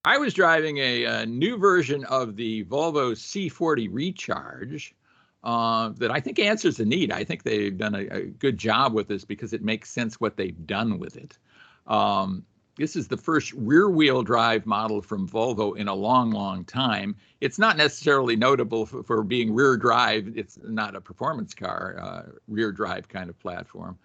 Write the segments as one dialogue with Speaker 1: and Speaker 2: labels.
Speaker 1: I was driving a new version of the Volvo C40 Recharge that I think answers the need. I think they've done a good job with this because it makes sense what they've done with it. This is the first rear-wheel drive model from Volvo in a long, long time. It's not necessarily notable for being rear drive. It's not a performance car, rear drive kind of platform.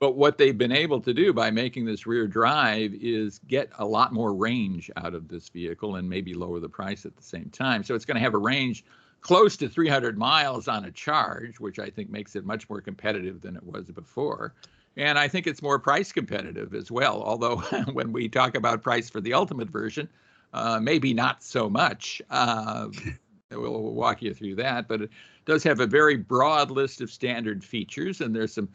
Speaker 1: But what they've been able to do by making this rear drive is get a lot more range out of this vehicle and maybe lower the price at the same time. So it's going to have a range close to 300 miles on a charge, which I think makes it much more competitive than it was before. And I think it's more price competitive as well, although when we talk about price for the Ultimate version, maybe not so much. We'll walk you through that, but it does have a very broad list of standard features, and there's some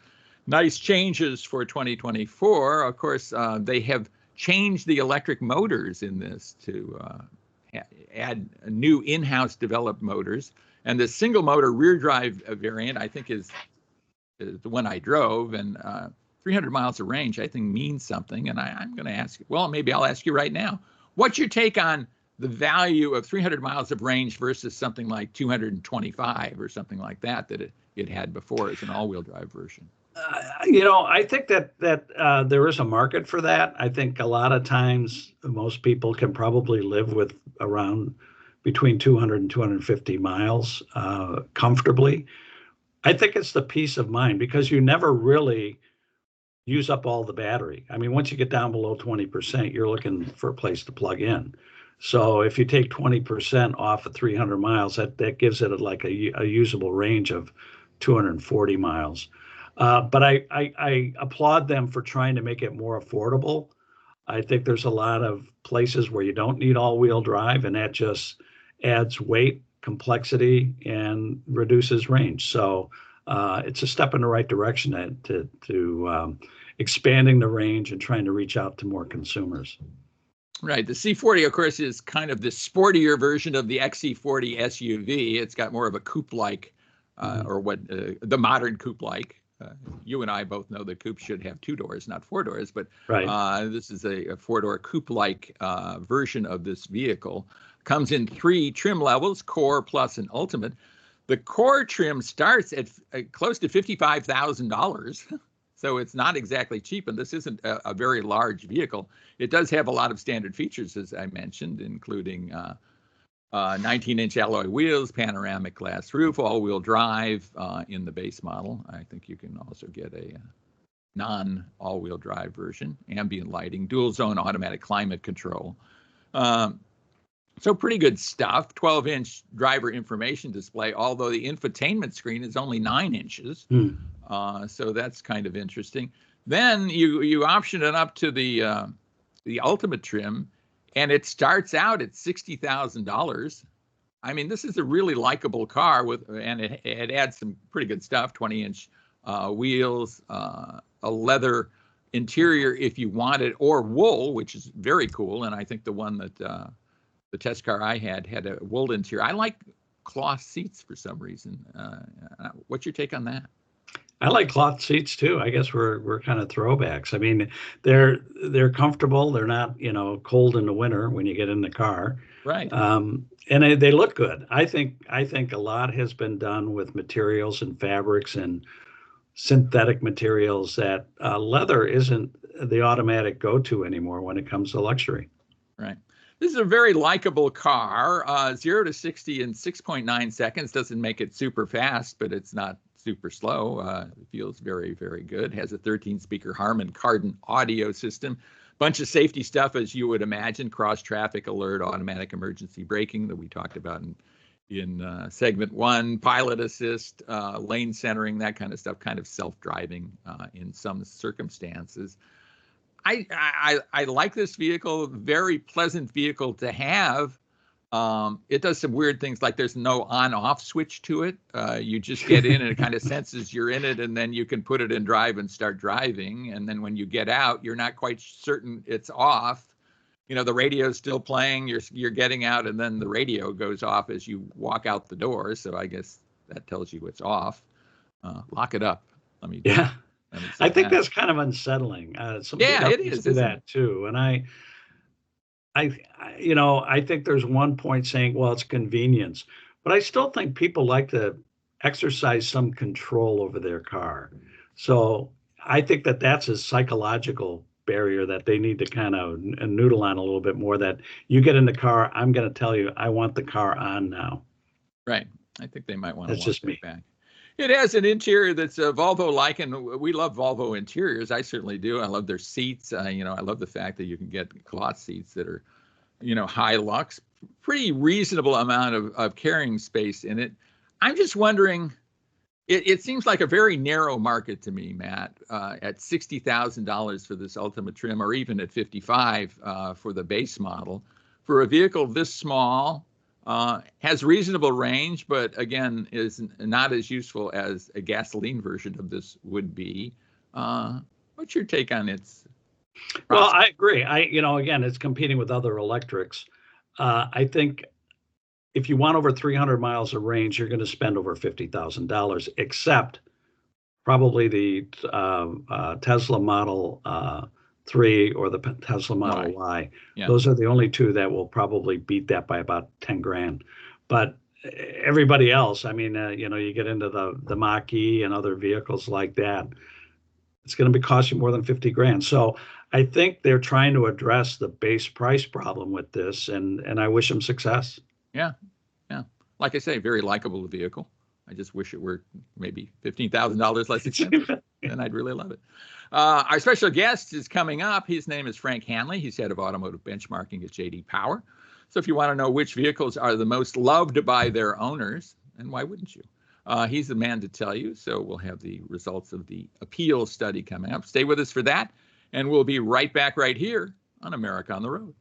Speaker 1: nice changes for 2024. Of course, they have changed the electric motors in this to add new in-house developed motors. And the single motor rear drive variant, I think, is the one I drove, and 300 miles of range, I think, means something. And I'm going to ask you, well, maybe I'll ask you right now, what's your take on the value of 300 miles of range versus something like 225 or something like that it had before as an all-wheel drive version?
Speaker 2: I think that there is a market for that. I think a lot of times most people can probably live with around between 200 and 250 miles comfortably. I think it's the peace of mind because you never really use up all the battery. I mean, once you get down below 20%, you're looking for a place to plug in. So if you take 20% off of 300 miles, that gives it like a usable range of 240 miles. But I applaud them for trying to make it more affordable. I think there's a lot of places where you don't need all-wheel drive, and that just adds weight, complexity, and reduces range. So it's a step in the right direction to expanding the range and trying to reach out to more consumers.
Speaker 1: Right. The C40, of course, is kind of the sportier version of the XC40 SUV. It's got more of a coupe-like, or what the modern coupe-like. You and I both know that coupes should have 2 doors, not 4 doors, but right. This is a 4-door coupe-like version of this vehicle. Comes in 3 trim levels, Core, Plus, and Ultimate. The Core trim starts at close to $55,000, so it's not exactly cheap, and this isn't a very large vehicle. It does have a lot of standard features, as I mentioned, including 19-inch alloy wheels, panoramic glass roof, all-wheel drive in the base model. I think you can also get a non-all-wheel drive version, ambient lighting, dual-zone automatic climate control. So pretty good stuff. 12-inch driver information display, although the infotainment screen is only 9 inches. So that's kind of interesting. Then you option it up to the Ultimate trim, and it starts out at $60,000. I mean, this is a really likable car and it adds some pretty good stuff, 20-inch wheels, a leather interior if you want it, or wool, which is very cool. And I think the one that the test car I had a wool interior. I like cloth seats for some reason. What's your take on that?
Speaker 2: I like cloth seats too. I guess we're kind of throwbacks. I mean, they're comfortable. They're not, cold in the winter when you get in the car.
Speaker 1: Right.
Speaker 2: And they look good. I think a lot has been done with materials and fabrics and synthetic materials that leather isn't the automatic go-to anymore when it comes to luxury.
Speaker 1: Right. This is a very likable car. 0 to 60 in 6.9 seconds. Doesn't make it super fast, but it's not super slow. It feels very, very good. Has a 13-speaker Harman Kardon audio system. Bunch of safety stuff, as you would imagine. Cross-traffic alert, automatic emergency braking that we talked about in segment 1. Pilot assist, lane centering, that kind of stuff. Kind of self-driving in some circumstances. I like this vehicle. Very pleasant vehicle to have. It does some weird things, like there's no on-off switch to it. You just get in and it kind of senses you're in it, and then you can put it in drive and start driving. And then when you get out, you're not quite certain it's off. The radio's still playing, you're getting out, and then the radio goes off as you walk out the door. So I guess that tells you it's off. Lock it up.
Speaker 2: Yeah. I think that's kind of unsettling.
Speaker 1: It is.
Speaker 2: Do that too. And I think there's one point saying, well, it's convenience, but I still think people like to exercise some control over their car. So I think that that's a psychological barrier that they need to kind of noodle on a little bit more. That you get in the car, I'm going to tell you, I want the car on now.
Speaker 1: Right. I think they might want to
Speaker 2: That's
Speaker 1: walk
Speaker 2: just
Speaker 1: that
Speaker 2: me.
Speaker 1: back. It has an interior that's Volvo-like, and we love Volvo interiors. I certainly do. I love their seats. I love the fact that you can get cloth seats that are, high lux, pretty reasonable amount of carrying space in it. I'm just wondering, it seems like a very narrow market to me, Matt, at $60,000 for this Ultimate trim, or even at 55 for the base model, for a vehicle this small. Has reasonable range, but again, is not as useful as a gasoline version of this would be. What's your take on its prospect?
Speaker 2: Well, I agree. Again, it's competing with other electrics. I think if you want over 300 miles of range, you're going to spend over $50,000, except probably the Tesla Model 3 or the Tesla Model Y.
Speaker 1: Yeah.
Speaker 2: Those are the only two that will probably beat that by about 10 grand. But everybody else, I mean, you get into the Mach-E and other vehicles like that, it's going to be costing more than 50 grand. So I think they're trying to address the base price problem with this, and I wish them success.
Speaker 1: Yeah. Like I say, very likable vehicle. I just wish it were maybe $15,000 less expensive, and I'd really love it. Our special guest is coming up. His name is Frank Hanley. He's head of automotive benchmarking at J.D. Power. So if you want to know which vehicles are the most loved by their owners, and why wouldn't you? He's the man to tell you. So we'll have the results of the appeal study coming up. Stay with us for that, and we'll be right back right here on America on the Road.